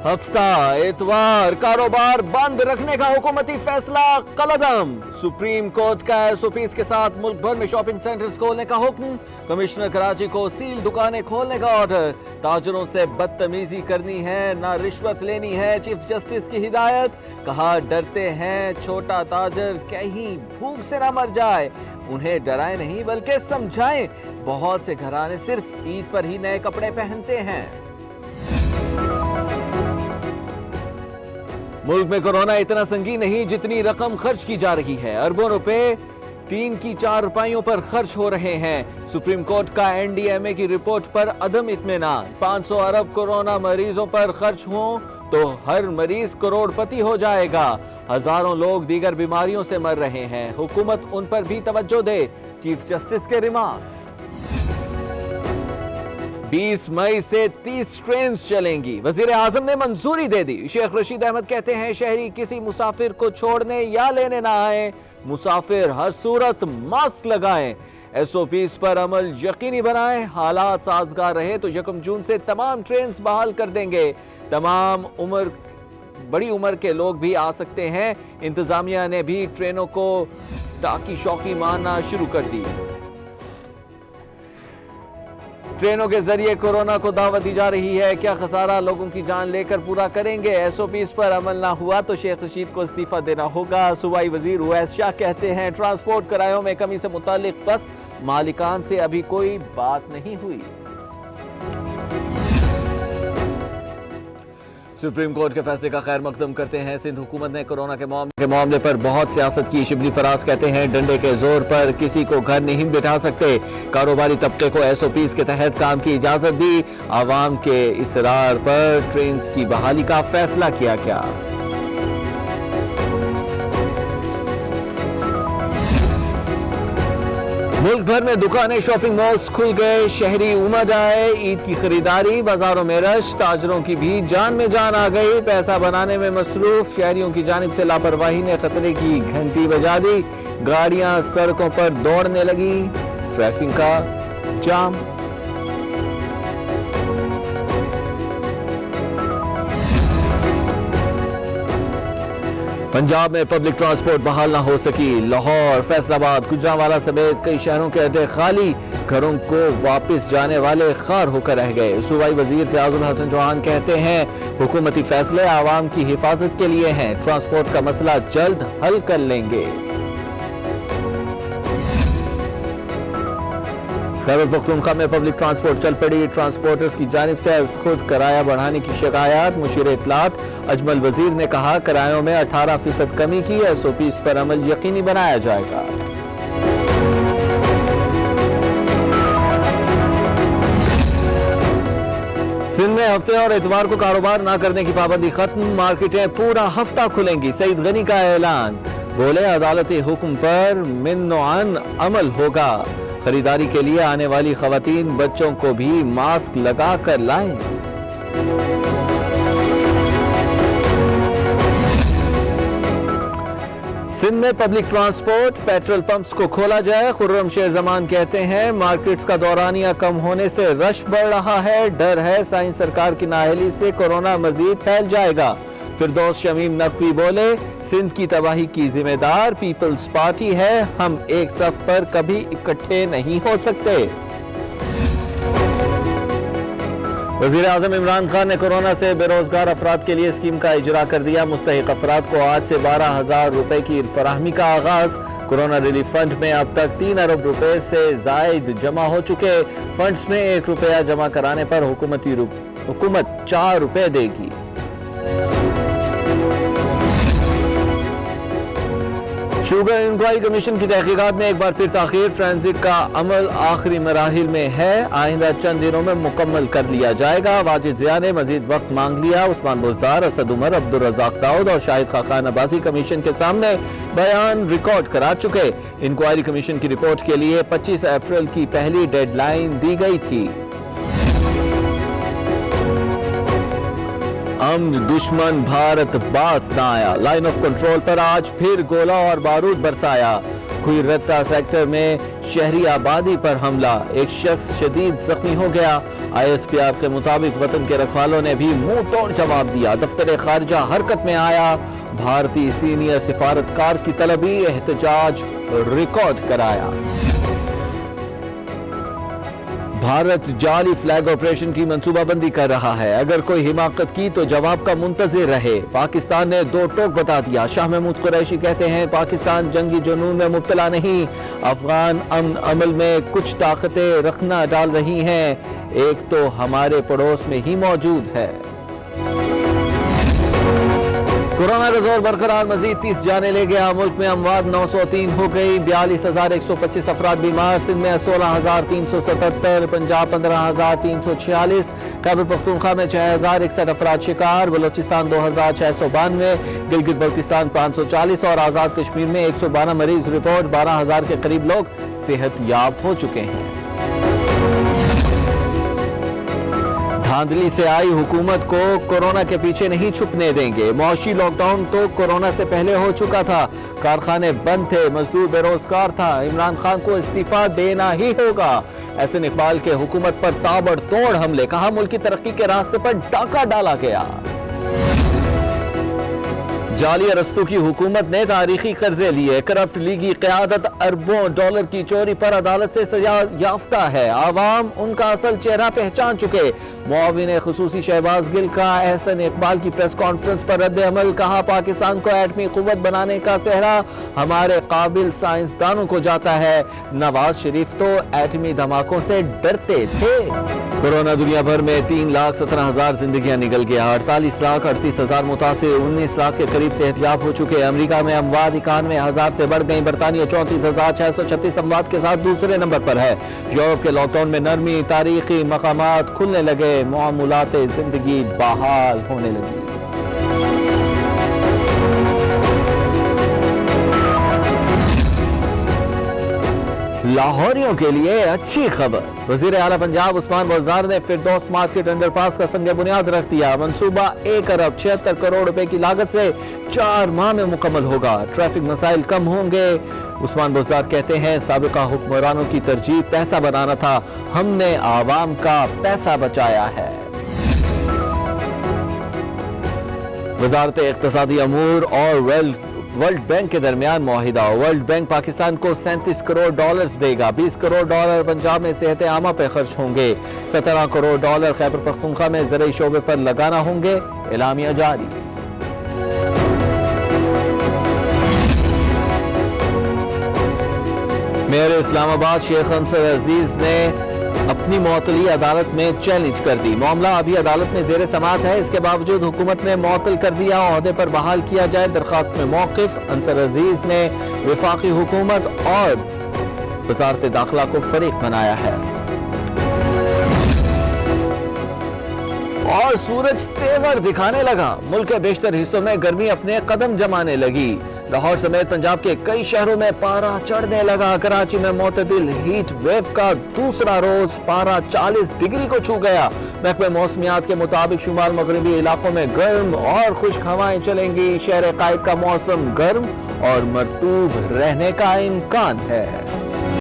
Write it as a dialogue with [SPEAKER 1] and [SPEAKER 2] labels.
[SPEAKER 1] हफ्ता इतवार कारोबार बंद रखने का हुकूमती फैसला कलअदम। सुप्रीम कोर्ट का एसओपीज के साथ मुल्क भर में शॉपिंग सेंटर्स खोलने का हुक्म। कमिश्नर कराची को सील दुकानें खोलने का ऑर्डर। ताजरों से बदतमीजी करनी है ना रिश्वत लेनी है, चीफ जस्टिस की हिदायत। कहा डरते हैं छोटा ताजर कहीं भूख से ना मर जाए। उन्हें डराएं नहीं बल्कि समझाएं। बहुत से घराने सिर्फ ईद पर ही नए कपड़े पहनते हैं। मुल्क में कोरोना इतना संगीन नहीं जितनी रकम खर्च की जा रही है। अरबों रुपए 3 की 4 रुपयों पर खर्च हो रहे हैं। सुप्रीम कोर्ट का एनडीएमए की रिपोर्ट पर अदम इत्मीनान। 500 अरब कोरोना मरीजों पर खर्च हो तो हर मरीज करोड़पति हो जाएगा। हजारों लोग दीगर बीमारियों से मर रहे हैं। हुकूमत उन पर भी तवज्जो दे। चीफ जस्टिस के रिमार्क्स। 20 मई से 30 ट्रेन चलेंगी। वजीर आजम ने मंजूरी दे दी। शेख रशीद अहमद कहते हैं शहरी किसी मुसाफिर को छोड़ने या लेने ना आए। मुसाफिर हर सूरत मास्क लगाएं। एसओपीज पर अमल यकीनी बनाएं। हालात साजगार रहे तो 1 जून से तमाम ट्रेन बहाल कर देंगे। तमाम बड़ी उम्र के लोग भी आ सकते हैं। इंतजामिया ने भी ट्रेनों को टाकी शौकी मारना शुरू कर दी। ट्रेनों के जरिए कोरोना को दावत दी जा रही है। क्या खसारा लोगों की जान लेकर पूरा करेंगे। एसओपीज पर अमल ना हुआ तो शेख रशीद को इस्तीफा देना होगा। सूबाई वजीर उवैस शाह कहते हैं ट्रांसपोर्ट किरायों में कमी से मुतालिक बस मालिकान से अभी कोई बात नहीं हुई। सुप्रीम कोर्ट के फैसले का खैर मकदम करते हैं। सिंध हुकूमत ने कोरोना के मामले पर बहुत सियासत की। शिबली फराज कहते हैं डंडे के जोर पर किसी को घर नहीं बिठा सकते। कारोबारी तबके को एसओपीज के तहत काम की इजाजत दी। आवाम के इसरार पर ट्रेन की बहाली का फैसला किया गया। मुल्क भर में दुकानें शॉपिंग मॉल्स खुल गए। शहरी उमड़ आए। ईद की खरीदारी, बाजारों में रश, ताजरों की भी जान में जान आ गई। पैसा बनाने में मसरूफ शहरियों की जानिब से लापरवाही ने खतरे की घंटी बजा दी। गाड़ियां सड़कों पर दौड़ने लगी। ट्रैफिक का जाम। पंजाब में पब्लिक ट्रांसपोर्ट बहाल ना हो सकी। लाहौर, फैसलाबाद, गुजरांवाला समेत कई शहरों के अड्डे खाली। घरों को वापस जाने वाले खार होकर रह गए। सूबाई वजीर फयाजुल हसन चौहान कहते हैं हुकूमती फैसले आवाम की हिफाजत के लिए हैं। ट्रांसपोर्ट का मसला जल्द हल कर लेंगे। खैबर पख्तूनख्वा में पब्लिक ट्रांसपोर्ट चल पड़ी। ट्रांसपोर्टर्स की जानिब से खुद किराया बढ़ाने की शिकायत। मुशीर इत्तलात अजमल वजीर ने कहा किरायों में 18% कमी की। एसओपीज पर अमल यकीनी बनाया जाएगा। सिंध में हफ्ते और इतवार को कारोबार न करने की पाबंदी खत्म। मार्केटें पूरा हफ्ता खुलेंगी। सईद गनी का ऐलान। बोले अदालती हुक्म पर मिन्नोआन अमल होगा। खरीदारी के लिए आने वाली खवातीन बच्चों को भी मास्क लगा कर लाएं। सिंध में पब्लिक ट्रांसपोर्ट, पेट्रोल पंप्स को खोला जाए। खुर्रम शेर जमान कहते हैं मार्केट्स का दौरानिया कम होने से रश बढ़ रहा है। डर है साइंस सरकार की नाअहली से कोरोना मजीद फैल जाएगा। फिरदौस शमीम नकवी बोले सिंध की तबाही की जिम्मेदार पीपल्स पार्टी है। हम एक सफ पर कभी इकट्ठे नहीं हो सकते। वजीर आजम इमरान खान ने कोरोना से बेरोजगार अफराद के लिए स्कीम का इजरा कर दिया। मुस्तहिक अफराद को आज से 12,000 रुपए की फराहमी का आगाज। कोरोना रिलीफ फंड में अब तक 3 अरब रुपए से जायद जमा हो चुके। फंड्स में 1 रुपया जमा कराने पर हुकूमत 4 रुपए देगी। शुगर इंक्वायरी कमीशन की तहकीकात में एक बार फिर ताखीर। फोरेंसिक का अमल आखिरी मराहिल में है। आइंदा चंद दिनों में मुकम्मल कर लिया जाएगा। वाजिद जिया ने मजीद वक्त मांग लिया। उस्मान बुजदार, असद उमर, अब्दुल रज़ाक दाऊद और शाहिद खाकान अब्बासी कमीशन के सामने बयान रिकॉर्ड करा चुके। इंक्वायरी कमीशन की रिपोर्ट के लिए 25 अप्रैल की पहली डेडलाइन दी गई थी। अमन दुश्मन भारत बास न आया। लाइन ऑफ कंट्रोल पर आज फिर गोला और बारूद बरसाया। खुईरत्ता सेक्टर में शहरी आबादी पर हमला। एक शख्स शदीद जख्मी हो गया। ISPR के मुताबिक वतन के रखवालों ने भी मुंह तोड़ जवाब दिया। दफ्तर खारजा हरकत में आया। भारतीय सीनियर सिफारतकार की तलबी, एहतजाज रिकॉर्ड कराया। भारत जाली फ्लैग ऑपरेशन की मंसूबाबंदी कर रहा है। अगर कोई हिमाकत की तो जवाब का मुंतजिर रहे। पाकिस्तान ने दो टोक बता दिया। शाह महमूद कुरैशी कहते हैं पाकिस्तान जंगी जुनून में मुब्तला नहीं, अफगान अमन अमल में कुछ ताकतें रखना डाल रही हैं, एक तो हमारे पड़ोस में ही मौजूद है। कोरोना का जोर बरकरार, मजीद 30 जाने ले गया। मुल्क में अमवात 903 हो गई। 42,125 अफराद बीमार। सिंध में 16,377, पंजाब 15,346, खैबर पख्तूनख्वा में 6,061 अफराद शिकार, बलोचिस्तान 2,692, गिलगित बल्तिस्तान 540 और आजाद कश्मीर में 112 मरीज रिपोर्ट। 12,000 के करीब लोग सेहत याब हो चुके हैं। धांधली से आई हुकूमत को कोरोना के पीछे नहीं छुपने देंगे। मौशी लॉकडाउन तो कोरोना से पहले हो चुका था। कारखाने बंद थे, मजदूर बेरोजगार था। इमरान खान को इस्तीफा देना ही होगा। एहसन इकबाल के हुकूमत पर ताबड़तोड़ हमले, कहा मुल्क की तरक्की के रास्ते पर डाका डाला गया। जाली अरस्तू की हुकूमत ने तारीखी कर्जे लिए। करप्ट लीगी क़यादत अरबों डॉलर की चोरी पर अदालत से सजा याफ्ता है। आवाम उनका असल चेहरा पहचान चुके। मुआविन खुसूसी शहबाज गिल का एहसन इकबाल की प्रेस कॉन्फ्रेंस पर रद्द अमल, कहा पाकिस्तान को एटमी कुव्वत बनाने का सेहरा हमारे काबिल साइंसदानों को जाता है। नवाज शरीफ तो एटमी धमाकों से डरते थे। कोरोना दुनिया भर में 3,17,000 जिंदगियां निकल गया। 48,38,000 मुतासिर, 19 लाख के करीब सेहतयाब हो चुके। अमेरिका में अमवात 91,000 से बढ़ गई। बरतानिया 34,636 अमवात के साथ दूसरे नंबर पर है। यूरोप के लॉकडाउन में नरमी, तारीखी मकामात खुलने लगे, मामूलाते जिंदगी बहाल होने लगी। लाहौरियों के लिए अच्छी खबर। वजीर आला पंजाब उस्मान बुज़दार ने फिरदौस मार्केट अंडरपास का संग बुनियाद रख दिया। मंसूबा 1 अरब 76 करोड़ रुपए की लागत से 4 माह में मुकम्मल होगा। ट्रैफिक मसाइल कम होंगे। उस्मान बुज़दार कहते हैं साबिका हुक्मरानों की तरजीह पैसा बनाना था, हमने आवाम का पैसा बचाया है। वजारत इक़्तिसादी अमूर और वर्ल्ड बैंक के दरमियान मुआहिदा। वर्ल्ड बैंक पाकिस्तान को $37 करोड़ देगा। $20 करोड़ पंजाब में सेहत आमा पे खर्च होंगे। $17 करोड़ खैबर पख्तूनख्वा में ज़राई शोबे पर लगाना होंगे। एलामिया जारी। मेयर इस्लामाबाद शेख अंसर अजीज ने अपनी मुअत्तली अदालत में चैलेंज कर दी। मामला अभी अदालत में ज़ेरे समाअत है, इसके बावजूद हुकूमत ने मुअत्तल कर दिया। ओहदे पर बहाल किया जाए दरखास्त में मौक़िफ़। अंसर अजीज ने वफाकी हुकूमत और वज़ारत दाखिला को फरीक बनाया है। और सूरज तेवर दिखाने लगा। मुल्क के बेशतर हिस्सों में गर्मी अपने कदम जमाने लगी। लाहौर समेत पंजाब के कई शहरों में पारा चढ़ने लगा। कराची में मोतदिल हीट वेव का दूसरा रोज पारा 40 डिग्री को छू गया। महकमे मौसमियात के मुताबिक शुमाल मगरबी इलाकों में गर्म और खुश्क हवाएं चलेंगी। शहर कायद का मौसम गर्म और मरतूब रहने का इम्कान है।